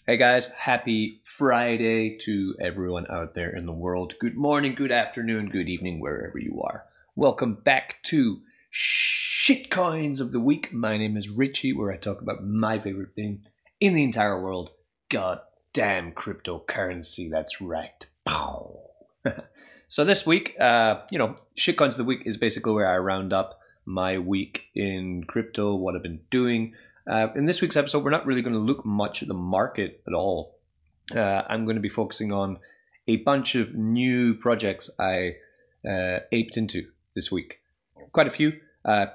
Hey guys, happy Friday to everyone out there in the world. Good morning, good afternoon, good evening, wherever you are. Welcome back to Shitcoins of the Week. My name is Richie, where I talk about my favorite thing in the entire world. Goddamn cryptocurrency, that's right. Pow. So this week, Shitcoins of the Week is basically where I round up my week in crypto, what I've been doing. In this week's episode, we're not really going to look much at the market at all. I'm going to be focusing on a bunch of new projects I aped into this week. Quite a few.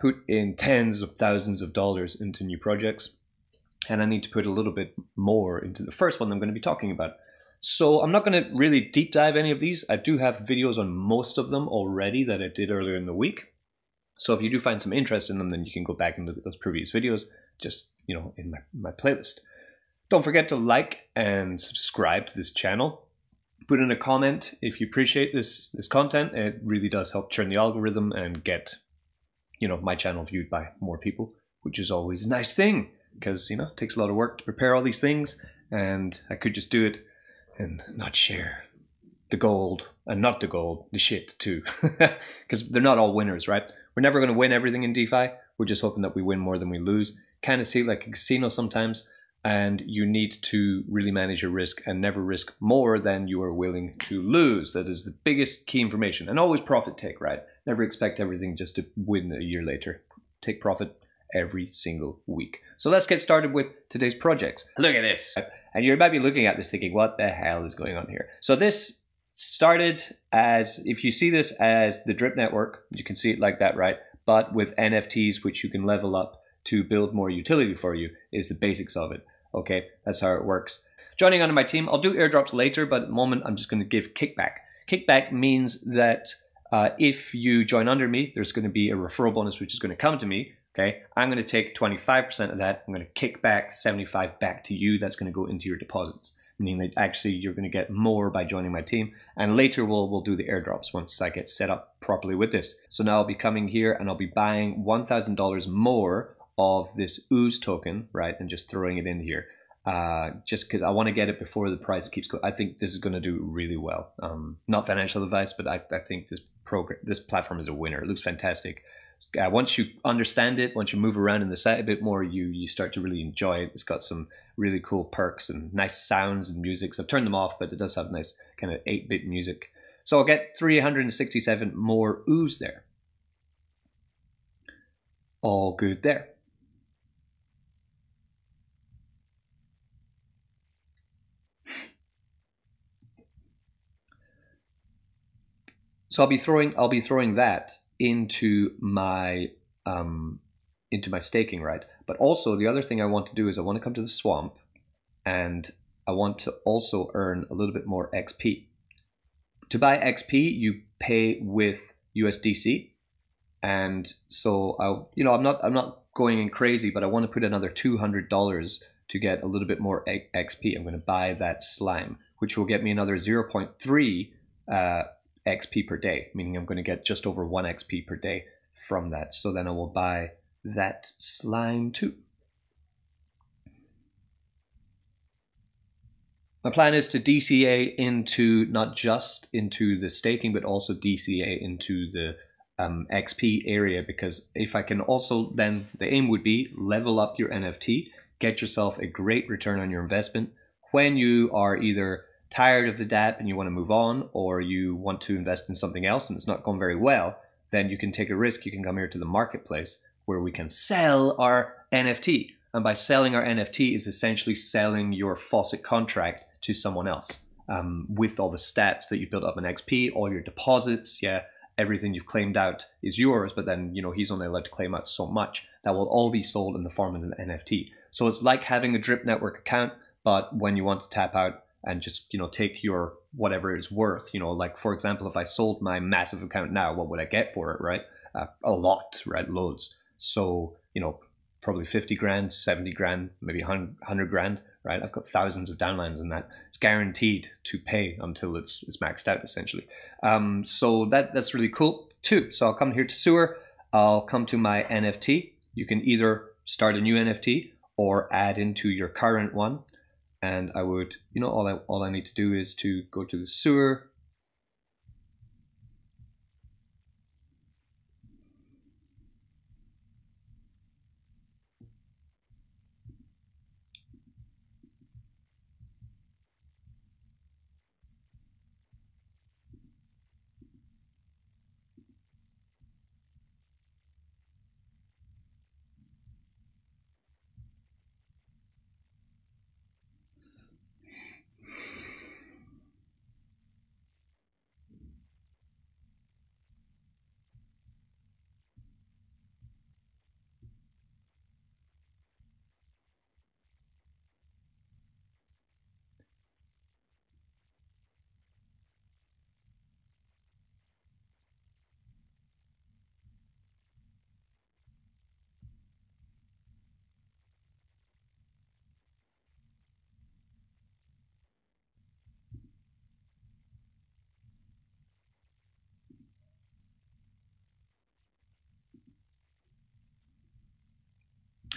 Put in tens of thousands of dollars into new projects. And I need to put a little bit more into the first one I'm going to be talking about. So I'm not going to really deep dive any of these. I do have videos on most of them already that I did earlier in the week. So if you do find some interest in them, then you can go back and look at those previous videos, just, in my playlist. Don't forget to like and subscribe to this channel. Put in a comment if you appreciate this content. It really does help turn the algorithm and get, my channel viewed by more people, which is always a nice thing because, it takes a lot of work to prepare all these things, and I could just do it and not share the gold, and not the gold, the shit too, because they're not all winners, right? We're never going to win everything in DeFi. We're just hoping that we win more than we lose. Kind of see it like a casino sometimes, and you need to really manage your risk and never risk more than you are willing to lose. That is the biggest key information. And always profit take, right? Never expect everything just to win a year later. Take profit every single week. So let's get started with today's projects. Look at this. And you might be looking at this thinking, what the hell is going on here? So this started as, if you see this as the Drip network, you can see it like that, right? But with NFTs, which you can level up to build more utility for you, is the basics of it. Okay, that's how it works. Joining onto my team, I'll do airdrops later, but at the moment I'm just going to give kickback. Kickback means that if you join under me, there's going to be a referral bonus which is going to come to me. Okay, I'm going to take 25% of that. I'm going to kick back 75 back to you. That's going to go into your deposits, meaning that actually you're going to get more by joining my team. And later we'll do the airdrops once I get set up properly with this. So now I'll be coming here and I'll be buying $1,000 more of this OOZE token, right, and just throwing it in here. Just because I want to get it before the price keeps going. I think this is going to do really well. Not financial advice, but I think this platform is a winner. It looks fantastic. Once you understand it, once you move around in the site a bit more, you start to really enjoy it. It's got some really cool perks and nice sounds and music. So I've turned them off, but it does have nice kind of 8-bit music. So I'll get 367 more OOZE there. All good there. So I'll be throwing that into my staking, right? But also the other thing I want to do is I want to come to the swamp, and I want to also earn a little bit more XP. To buy XP, you pay with USDC, and so I'm not going in crazy, but I want to put another $200 to get a little bit more XP. I'm going to buy that slime, which will get me another 0.3 XP per day, meaning I'm going to get just over 1 XP per day from that. So then I will buy that slime too. My plan is to DCA into not just into the staking, but also DCA into the XP area, because if I can also, then the aim would be level up your NFT, get yourself a great return on your investment. When you are either tired of the DApp and you want to move on, or you want to invest in something else and it's not going very well, then you can take a risk. You can come here to the marketplace where we can sell our NFT. And by selling our NFT is essentially selling your faucet contract to someone else with all the stats that you built up in XP, all your deposits, everything you've claimed out is yours, but then, he's only allowed to claim out so much. That will all be sold in the form of an NFT. So it's like having a Drip network account, but when you want to tap out and just, take your whatever it's worth, like, for example, if I sold my massive account now, what would I get for it, right? A lot, right? Loads. So, probably 50 grand, 70 grand, maybe 100 grand, right? I've got thousands of downlines in that. It's guaranteed to pay until it's maxed out, essentially. So that's really cool too. So I'll come here to Sewer. I'll come to my NFT. You can either start a new NFT or add into your current one. And I would, you know, all I need to do is to go to the sewer.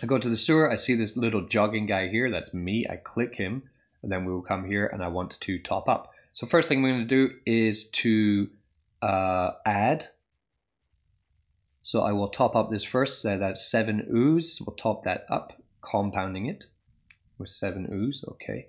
I go to the sewer, I see this little jogging guy here, that's me, I click him, and then we will come here and I want to top up. So first thing I'm going to do is to add. So I will top up this first, so that's 7 OOZE, we'll top that up, compounding it with 7 OOZE, okay.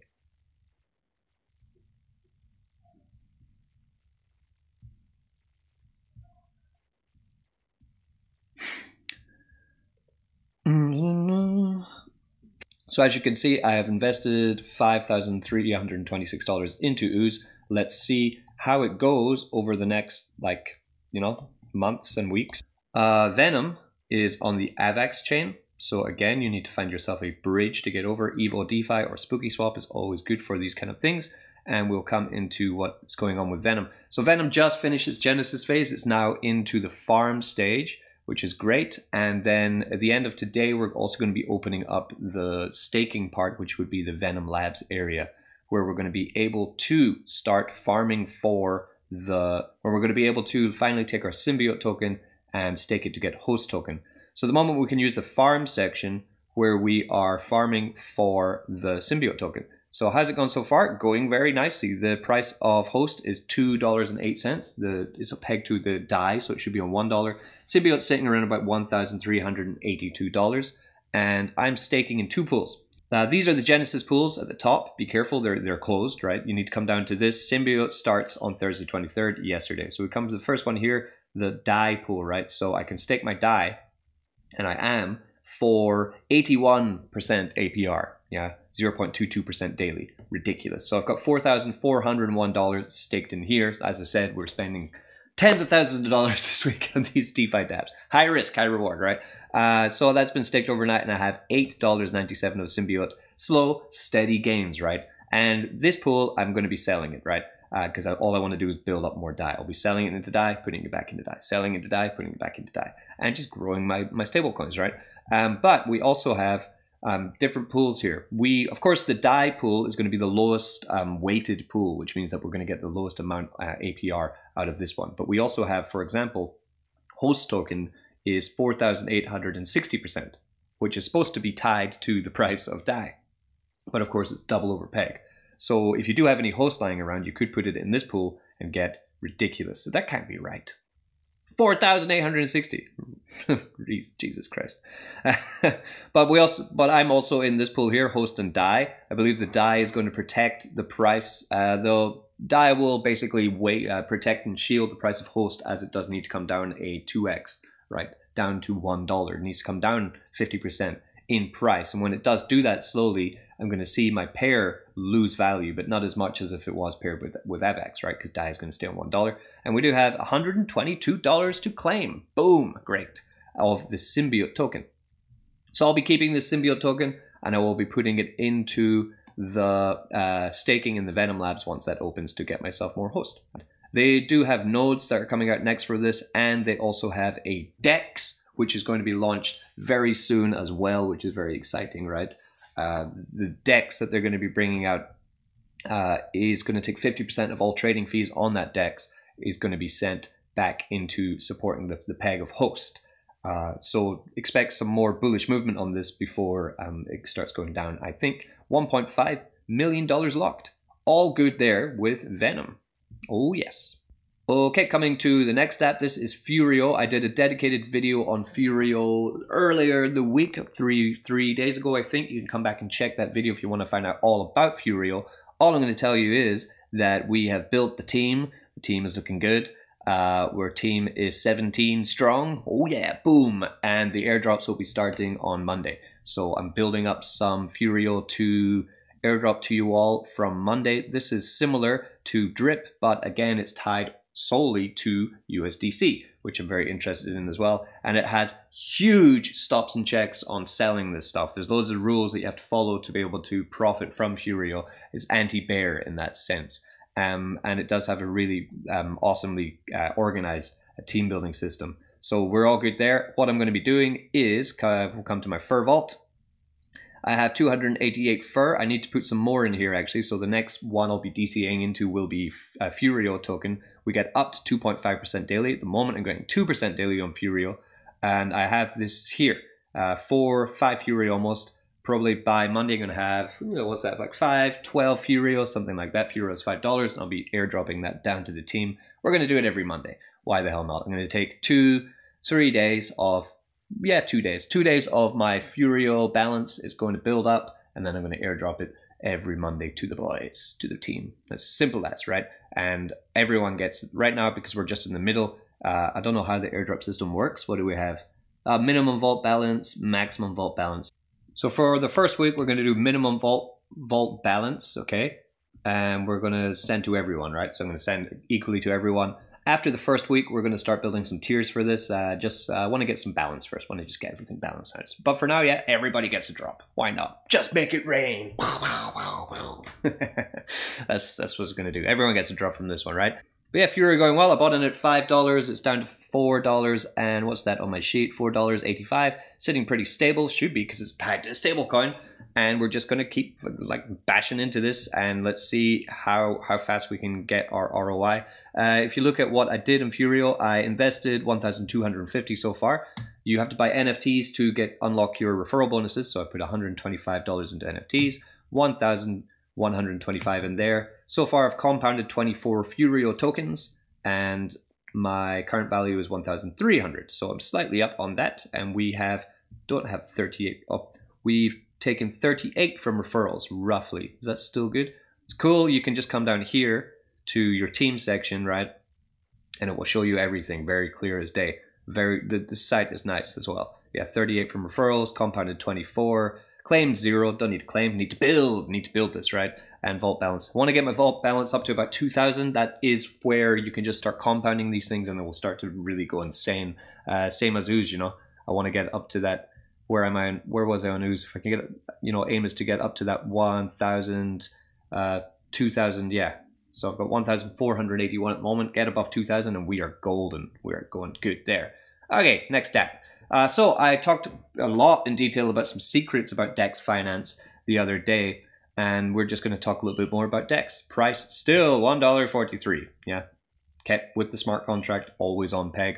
So as you can see, I have invested $5,326 into OOZE. Let's see how it goes over the next, like, you know, months and weeks. Venom is on the AVAX chain. So again, you need to find yourself a bridge to get over. Evo DeFi or Spooky Swap is always good for these kind of things. And we'll come into what's going on with Venom. So Venom just finished its Genesis phase. It's now into the farm stage, which is great. And then at the end of today, we're also going to be opening up the staking part, which would be the Venom Labs area, where we're going to be able to start farming for where we're going to be able to finally take our symbiote token and stake it to get host token. So at the moment we can use the farm section where we are farming for the symbiote token. So how's it gone so far? Going very nicely. The price of host is $2.08. It's a peg to the DAI, so it should be on $1. Symbiote's sitting around about $1,382. And I'm staking in 2 pools. These are the Genesis pools at the top. Be careful, they're closed, right? You need to come down to this. Symbiote starts on Thursday 23rd, yesterday. So we come to the first one here, the DAI pool, right? So I can stake my DAI, and I am for 81% APR. Yeah, 0.22% daily. Ridiculous. So I've got $4,401 staked in here. As I said, we're spending tens of thousands of dollars this week on these DeFi dApps. High risk, high reward, right? So that's been staked overnight, and I have $8.97 of symbiote. Slow, steady gains, right? And this pool, I'm going to be selling it, right? Because all I want to do is build up more DAI. I'll be selling it into DAI, putting it back into DAI, selling into DAI, putting it back into DAI, and just growing my stable coins, right? But we also have different pools here. Of course, the DAI pool is going to be the lowest weighted pool, which means that we're going to get the lowest amount APR out of this one. But we also have, for example, host token is 4,860%, which is supposed to be tied to the price of DAI. But of course, it's double over peg. So if you do have any host lying around, you could put it in this pool and get ridiculous. So that can't be right. 4,860. Jesus Christ. But I'm also in this pool here, host and DAI. I believe the DAI is going to protect the price, though DAI will basically protect and shield the price of host, as it does need to come down a 2x, right? Down to $1. It needs to come down 50% in price. And when it does do that slowly, I'm going to see my pair lose value, but not as much as if it was paired with AVAX, right? Because DAI is going to stay on $1. And we do have $122 to claim. Boom, great, of the symbiote token. So I'll be keeping this symbiote token, and I will be putting it into the staking in the Venom Labs once that opens to get myself more host. They do have nodes that are coming out next for this, and they also have a Dex, which is going to be launched very soon as well, which is very exciting, right? The Dex that they're going to be bringing out is going to take 50% of all trading fees on that Dex is going to be sent back into supporting the peg of host. So expect some more bullish movement on this before it starts going down. I think 1.5 million locked. All good there with Venom. Oh yes. Okay, coming to the next app, this is Furio. I did a dedicated video on Furio earlier the week, three days ago, I think. You can come back and check that video if you want to find out all about Furio. All I'm going to tell you is that we have built the team. The team is looking good. Our team is 17 strong. Oh yeah, boom. And the airdrops will be starting on Monday. So I'm building up some Furio to airdrop to you all from Monday. This is similar to Drip, but again, it's tied solely to USDC, which I'm very interested in as well. And it has huge stops and checks on selling this stuff. There's loads of rules that you have to follow to be able to profit from Furio. It's anti-bear in that sense. And it does have a really awesomely organized team building system. So we're all good there. What I'm going to be doing is, we'll come to my fur vault. I have 288 fur. I need to put some more in here actually. So the next one I'll be DCAing into will be a Furio token. We get up to 2.5% daily. At the moment I'm getting 2% daily on Furio. And I have this here, 5 Furio almost. Probably by Monday I'm going to have, what's that, like 12 Furio, something like that. Furio is $5 and I'll be airdropping that down to the team. We're going to do it every Monday. Why the hell not? I'm going to take 3 days of, 2 days. 2 days of my Furio balance is going to build up and then I'm going to airdrop it every Monday to the boys, to the team. As simple as, right? And everyone gets it right now because we're just in the middle. I don't know how the airdrop system works. What do we have? Minimum vault balance, maximum vault balance. So for the first week, we're going to do minimum vault balance, okay? And we're going to send to everyone, right? So I'm going to send equally to everyone. After the first week, we're going to start building some tiers for this. I want to get some balance first. Want to just get everything balanced out. But for now, yeah, everybody gets a drop. Why not? Just make it rain. That's what it's going to do. Everyone gets a drop from this one, right? But yeah, Furio going well. I bought in at $5. It's down to $4. And what's that on my sheet? $4.85. Sitting pretty stable. Should be because it's tied to a stable coin. And we're just going to keep like bashing into this. And let's see how fast we can get our ROI. If you look at what I did in Furio, I invested 1,250 so far. You have to buy NFTs to unlock your referral bonuses. So I put $125 into NFTs. 1,125 in there. So far I've compounded 24 Furio tokens and my current value is 1,300. So I'm slightly up on that and we don't have 38. Oh, we've taken 38 from referrals roughly. Is that still good? It's cool. You can just come down here to your team section, right? And it will show you everything very clear as day. The site is nice as well. Yeah, 38 from referrals, compounded 24. Claimed 0, don't need to claim, need to build this, right? And vault balance. I want to get my vault balance up to about 2,000. That is where you can just start compounding these things and it will start to really go insane. Same as OOZE, I want to get up to that. Where was I on OOZE? If I can get, aim is to get up to that 1,000, 2,000, yeah. So I've got 1,481 at the moment, get above 2,000 and we are golden. We are going good there. Okay, next app. So I talked a lot in detail about some secrets about Dex Finance the other day, and we're just going to talk a little bit more about Dex. Price still $1.43. Yeah, kept with the smart contract, always on peg.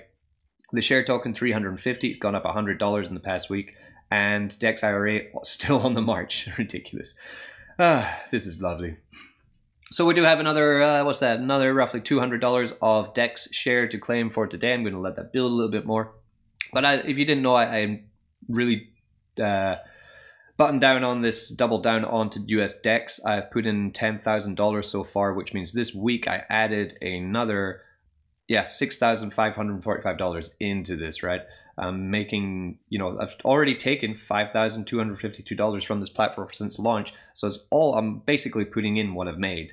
The share token 350. It's gone up $100 in the past week, and Dex IRA still on the march. Ridiculous. This is lovely. So we do have another another roughly $200 of Dex share to claim for today. I'm going to let that build a little bit more. But if you didn't know, I'm really buttoned down on this, doubled down onto US Dex. I've put in $10,000 so far, which means this week I added another, $6,545 into this, right? I'm making, I've already taken $5,252 from this platform since launch. So I'm basically putting in what I've made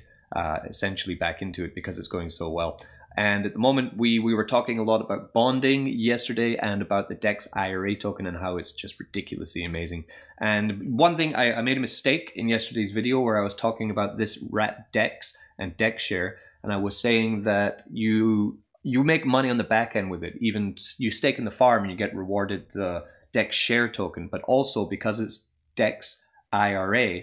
essentially back into it because it's going so well. And at the moment, we were talking a lot about bonding yesterday and about the Dex IRA token and how it's just ridiculously amazing. And one thing, I made a mistake in yesterday's video where I was talking about this rat Dex and Dex share, and I was saying that you make money on the back end with it. Even you stake in the farm and you get rewarded the Dex share token, but also because it's Dex IRA,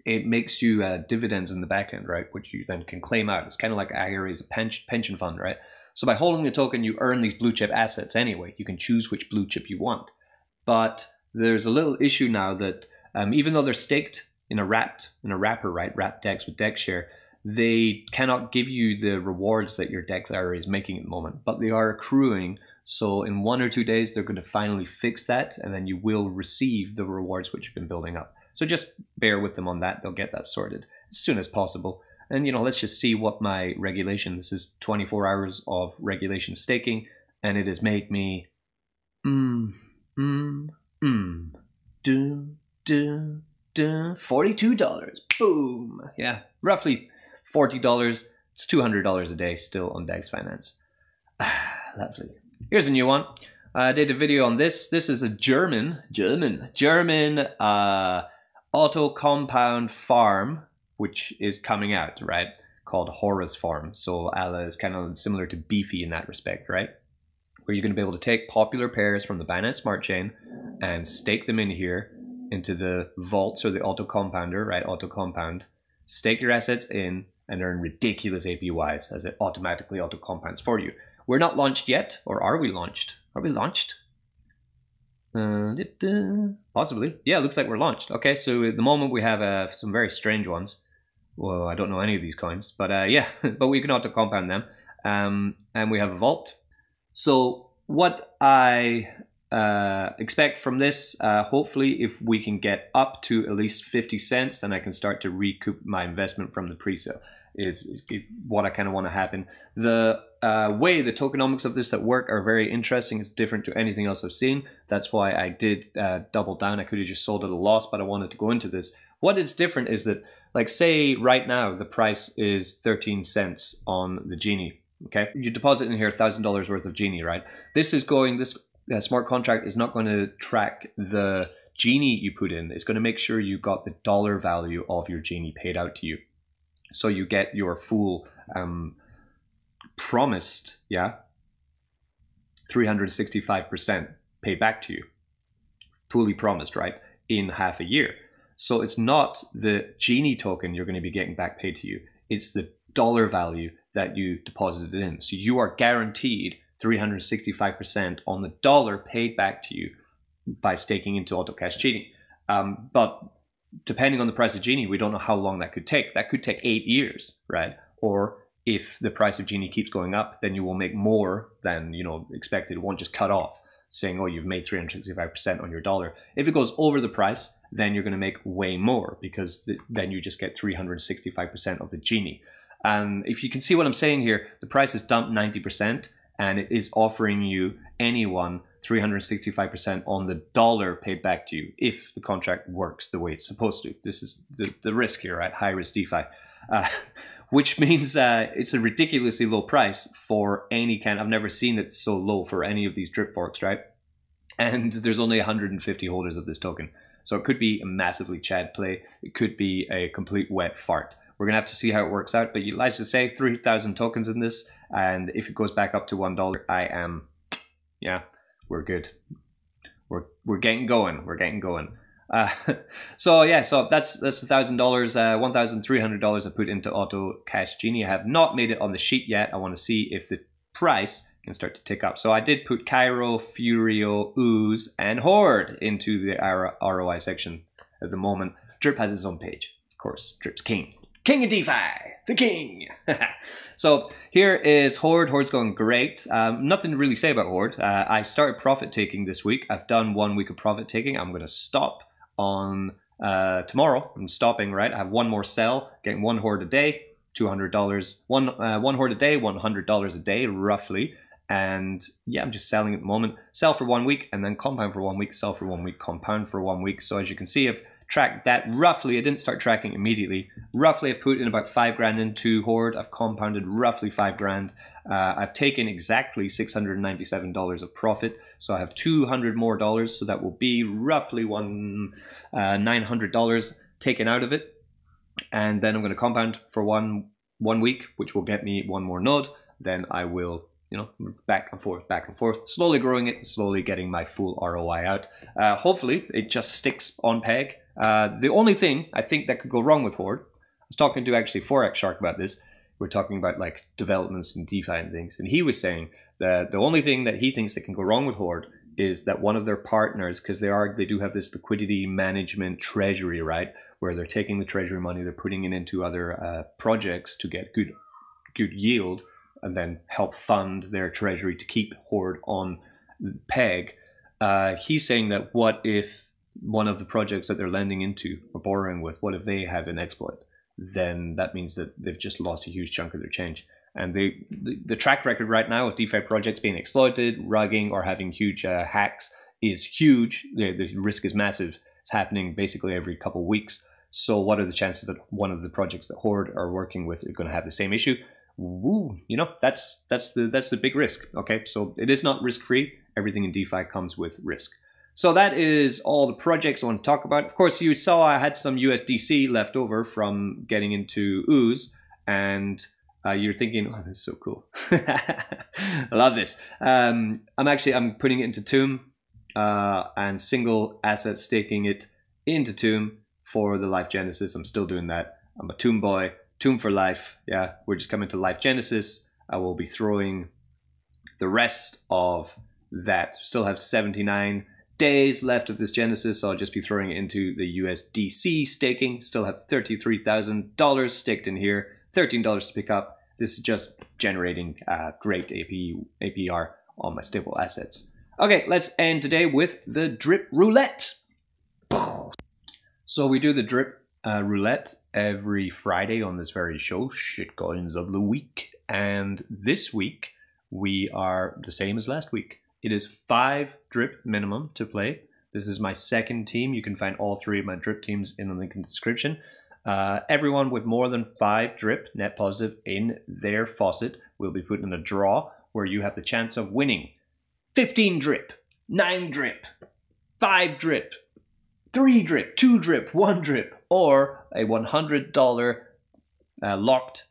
it makes you dividends in the back end, right? Which you then can claim out. It's kind of like IRA is a pension fund, right? So by holding the token, you earn these blue chip assets anyway. You can choose which blue chip you want. But there's a little issue now that even though they're staked in a wrapper, right? Wrapped Dex with Dex share. They cannot give you the rewards that your Dex IRA is making at the moment, but they are accruing. So in 1 or 2 days, they're going to finally fix that, and then you will receive the rewards which you've been building up. So just bear with them on that. They'll get that sorted as soon as possible. And, let's just see what my regulation, this is 24 hours of regulation staking, and it has made me, $42. Boom. Yeah, roughly $40. It's $200 a day still on Dex Finance. Lovely. Here's a new one. I did a video on this. This is a German auto compound farm, which is coming out, right? Called Horace Farm. So Ala is kind of similar to Beefy in that respect, right? Where you're going to be able to take popular pairs from the Binance Smart Chain and stake them in here into the vaults or the auto compounder, right? Auto compound. Stake your assets in and earn ridiculous APYs as it automatically auto compounds for you. We're not launched yet, or are we launched? Are we launched? Possibly. Yeah, it looks like we're launched. Okay, so at the moment we have some very strange ones. Well, I don't know any of these coins, but yeah, but we can auto compound them. And we have a vault. So what I expect from this, hopefully if we can get up to at least 50 cents, then I can start to recoup my investment from the pre-sale is what I kind of want to happen. The way the tokenomics of this that work are very interesting. It's different to anything else I've seen. That's why I did double down. I could have just sold at a loss, but I wanted to go into this. What is different is that, like, say right now the price is 13 cents on the Genie. Okay, you deposit in here $1,000 worth of Genie, right? This smart contract is not going to track the Genie you put in. It's going to make sure you got the dollar value of your Genie paid out to you. So you get your full promised, 365% paid back to you. Fully promised, right? In half a year. So it's not the Genie token you're going to be getting back paid to you. It's the dollar value that you deposited in. So you are guaranteed 365% on the dollar paid back to you by staking into AutoCash Genie. But depending on the price of Genie, we don't know how long that could take. That could take 8 years, right? Or if the price of Genie keeps going up, then you will make more than expected. It won't just cut off saying, oh, you've made 365% on your dollar. If it goes over the price, then you're going to make way more because then you just get 365% of the Genie. And if you can see what I'm saying here, the price is dumped 90% and it is offering you anyone 365% on the dollar paid back to you if the contract works the way it's supposed to. This is the risk here, right? High risk DeFi. Which means it's a ridiculously low price for any kind. I've never seen it so low for any of these drip forks, right? And there's only 150 holders of this token. So it could be a massively Chad play. It could be a complete wet fart. We're going to have to see how it works out. But you'd like to say 3,000 tokens in this. And if it goes back up to $1, I am, we're good. We're getting going. We're getting going. So that's $1,000, $1,300 I put into AutoCash Genie. I have not made it on the sheet yet. I want to see if the price can start to tick up. So I did put Cairo, Furio, OOZE, and Horde into the ROI section at the moment. Drip has his own page, of course. Drip's king. King of DeFi, the king. So here is Horde. Horde's going great. Nothing to really say about Horde. I started profit taking this week. I've done 1 week of profit taking. I'm going to stop on tomorrow. I'm stopping, right? I have one more sell, getting 1 Horde a day, $200. One Horde a day, $100 a day, roughly. And yeah, I'm just selling at the moment. Sell for 1 week and then compound for 1 week, sell for 1 week, compound for 1 week. So as you can see, I've tracked that roughly. I didn't start tracking immediately. Roughly, I've put in about 5 grand into Horde. I've compounded roughly 5 grand. I've taken exactly $697 of profit. So I have $200 more. So that will be roughly $900 taken out of it. And then I'm going to compound for one week, which will get me 1 more node. Then I will, back and forth, slowly growing it, slowly getting my full ROI out. Hopefully, it just sticks on peg. The only thing I think that could go wrong with Horde, I was talking to actually Forex Shark about this. We're talking about like developments and DeFi and things, and he was saying that the only thing that he thinks that can go wrong with Horde is that one of their partners, because they do have this liquidity management treasury, right, where they're taking the treasury money, they're putting it into other projects to get good yield, and then help fund their treasury to keep hoard on peg. He's saying that what if one of the projects that they're lending into or borrowing with, what if they have an exploit? Then that means that they've just lost a huge chunk of their change. And the track record right now of DeFi projects being exploited, rugging, or having huge hacks is huge. The risk is massive. It's happening basically every couple of weeks. So what are the chances that one of the projects that Horde are working with are going to have the same issue? Woo, you know, that's the big risk. Okay, so it is not risk-free. Everything in DeFi comes with risk. So that is all the projects I want to talk about. Of course, you saw I had some USDC left over from getting into OOZE, and you're thinking, oh, this is so cool. I love this. I'm putting it into Tomb and single asset staking it into Tomb for the Life Genesis. I'm still doing that. I'm a Tomb boy. Tomb for life. Yeah, we're just coming to Life Genesis. I will be throwing the rest of that. Still have 79 days left of this Genesis, so I'll just be throwing it into the USDC staking. Still have $33,000 staked in here, $13 to pick up. This is just generating great APR on my stable assets. Okay, let's end today with the drip roulette. So we do the drip roulette every Friday on this very show, Shitcoins of the Week. And this week we are the same as last week. It is 5 drip minimum to play. This is my second team. You can find all 3 of my drip teams in the link in the description. Everyone with more than 5 drip net positive in their faucet will be put in a draw where you have the chance of winning 15 drip, 9 drip, 5 drip, 3 drip, 2 drip, 1 drip, or a $100 locked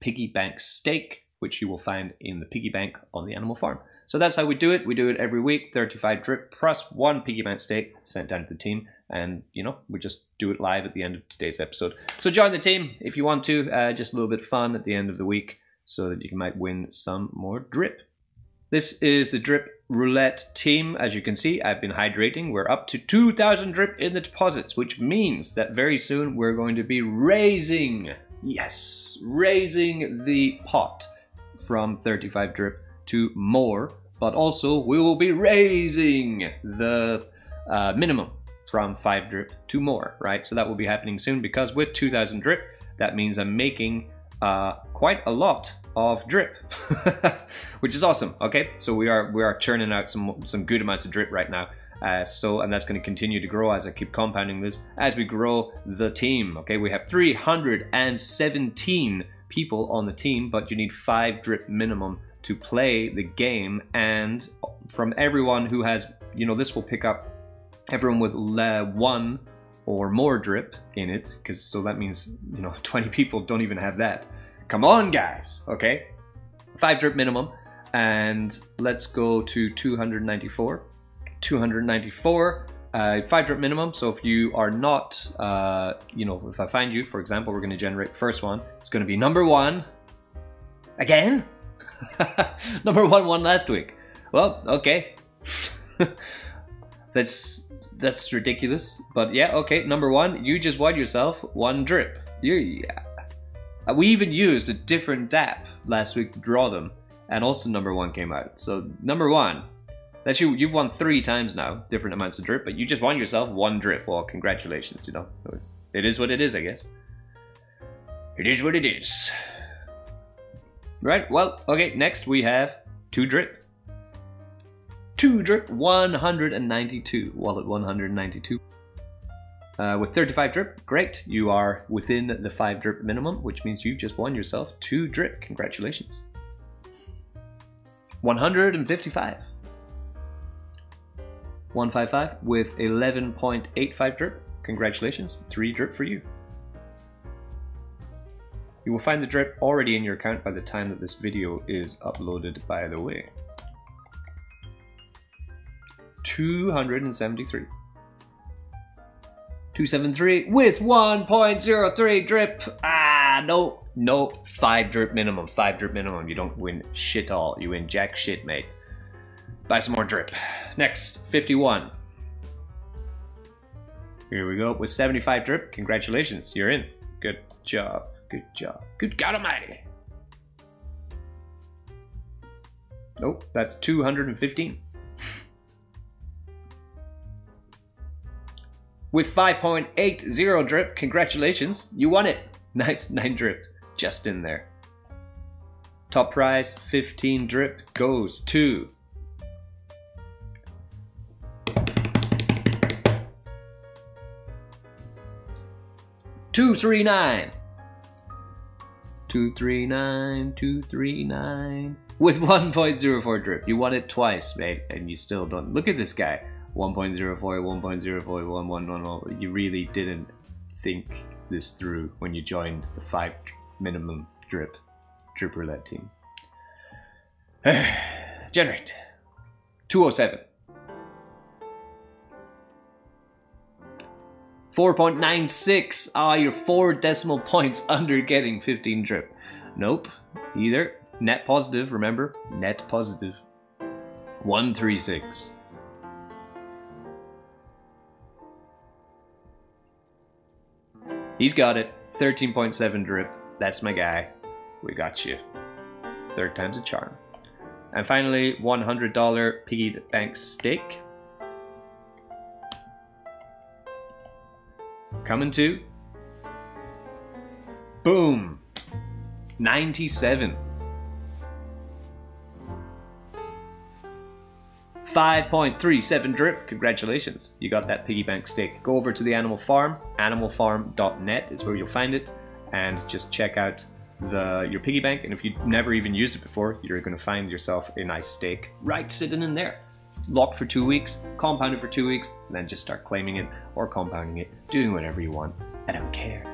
piggy bank stake, which you will find in the piggy bank on the animal farm. So that's how we do it. We do it every week, 35 drip plus 1 piggy bank stake sent down to the team. And, you know, we just do it live at the end of today's episode. So join the team if you want to. Just a little bit of fun at the end of the week so that you might win some more drip. This is the drip roulette team. As you can see, I've been hydrating. We're up to 2,000 drip in the deposits, which means that very soon we're going to be raising, yes, raising the pot from 35 drip to more, but also we will be raising the minimum from 5 drip to more, right? So that will be happening soon, because with 2,000 drip, that means I'm making quite a lot of drip, which is awesome. Okay, so we are churning out some good amounts of drip right now. And that's going to continue to grow as I keep compounding this, as we grow the team. Okay, we have 317 people on the team, but you need 5 drip minimum to play the game. And from everyone who has, you know, this will pick up everyone with 1 or more drip in it, because so that means, you know, 20 people don't even have that. Come on, guys. Okay, 5 drip minimum, and let's go to 294. 294, 5 drip minimum. So if you are not, you know, if I find you, for example, we're going to generate the first one. It's going to be number 1 again. Number 1 won last week. Well, okay. That's ridiculous, but yeah, okay. Number 1, you just won yourself 1 drip. Yeah. We even used a different DApp last week to draw them, and also number 1 came out. So number 1, that's you. You've won 3 times now, different amounts of drip, but you just won yourself 1 drip. Well, congratulations. You know, it is what it is, I guess. It is what it is. Right. Well, okay. Next we have 2 drip. 2 drip, 192. Wallet 192. With 35 drip, great. You are within the 5 drip minimum, which means you just won yourself 2 drip. Congratulations. 155. 155 with 11.85 drip. Congratulations. 3 drip for you. You will find the drip already in your account by the time that this video is uploaded, by the way. 273. 273 with 1.03 drip. No, 5 drip minimum. 5 drip minimum. You don't win shit all. You win jack shit, mate. Buy some more drip. Next, 51. Here we go with 75 drip. Congratulations, you're in. Good job. Good job. Good God Almighty. Nope, that's 215. With 5.80 drip, congratulations, you won it. Nice, 9 drip, just in there. Top prize, 15 drip, goes to... $239. 239 with 1.04 drip. You won it twice, mate, and you still don't. Look at this guy. 1.04, 1.04, 1.11. You really didn't think this through when you joined the 5 minimum drip roulette team. Generate. 207. 4.96. Ah, you're 4 decimal points under getting 15 drip. Nope, either. Net positive, remember? Net positive. 136. He's got it. 13.7 drip. That's my guy. We got you. 3rd time's a charm. And finally, $100 piggy bank stake. Coming to. Boom. 97. 5.37 drip. Congratulations. You got that piggy bank stake. Go over to the animal farm. Animalfarm.net is where you'll find it. And just check out your piggy bank. And if you've never even used it before, you're going to find yourself a nice stake right sitting in there. Locked for 2 weeks, compounded for 2 weeks, and then just start claiming it or compounding it, doing whatever you want. I don't care.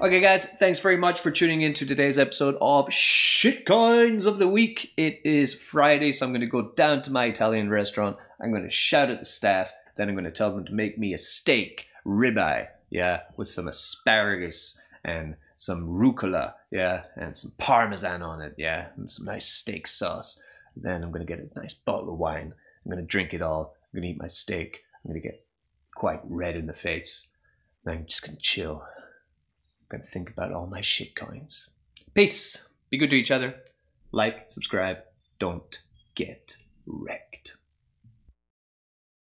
Okay guys, thanks very much for tuning in to today's episode of Shitcoins of the Week. It is Friday, so I'm going to go down to my Italian restaurant. I'm going to shout at the staff, then I'm going to tell them to make me a steak ribeye, yeah, with some asparagus and some rucola, yeah, and some parmesan on it, yeah, and some nice steak sauce. Then I'm going to get a nice bottle of wine. I'm going to drink it all. I'm going to eat my steak. I'm going to get quite red in the face. And I'm just going to chill. I'm going to think about all my shit coins. Peace. Be good to each other. Like, subscribe. Don't get wrecked.